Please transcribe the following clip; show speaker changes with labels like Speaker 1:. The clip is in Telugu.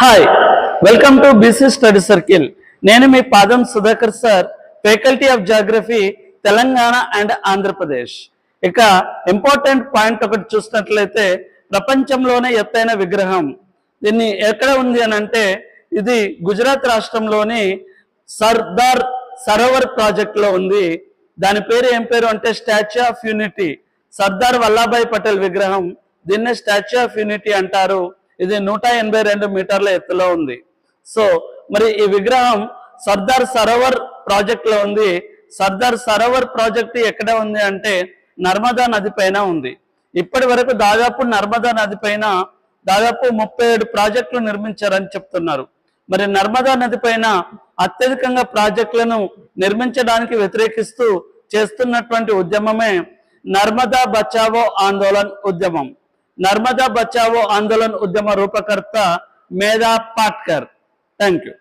Speaker 1: Hi, welcome to BC study circle. నేను మీ పాదం Sudhakar sir, faculty of geography, Telangana and Andhra Pradesh. ఇక ఇంపార్టెంట్ పాయింట్ ఒకటి చూసినట్లయితే, ప్రపంచంలోనే ఎత్తైన విగ్రహం దీన్ని ఎక్కడ ఉంది అని అంటే, ఇది గుజరాత్ రాష్ట్రంలోని సర్దార్ సరోవర్ ప్రాజెక్ట్ లో ఉంది. దాని పేరు ఏం పేరు అంటే statue of unity. Sardar Vallabhbhai Patel విగ్రహం, దీన్నే స్టాచ్యూ ఆఫ్ యూనిటీ అంటారు. ఇది 182 మీటర్ల ఎత్తులో ఉంది. సో మరి ఈ విగ్రహం సర్దార్ సరోవర్ ప్రాజెక్ట్ లో ఉంది. సర్దార్ సరోవర్ ప్రాజెక్ట్ ఎక్కడ ఉంది అంటే నర్మదా నది పైన ఉంది. ఇప్పటి వరకు దాదాపు నర్మదా నది పైన దాదాపు 37 ప్రాజెక్టులు నిర్మించారని చెప్తున్నారు. మరి నర్మదా నది పైన అత్యధికంగా ప్రాజెక్టులను నిర్మించడానికి వ్యతిరేకిస్తూ చేస్తున్నటువంటి ఉద్యమమే నర్మదా బచావో ఆందోళన్ ఉద్యమం. నర్మదా బచావో ఆందోళన్ ఉద్యమ రూపకర్త మేధా పాట్కర్. Thank you.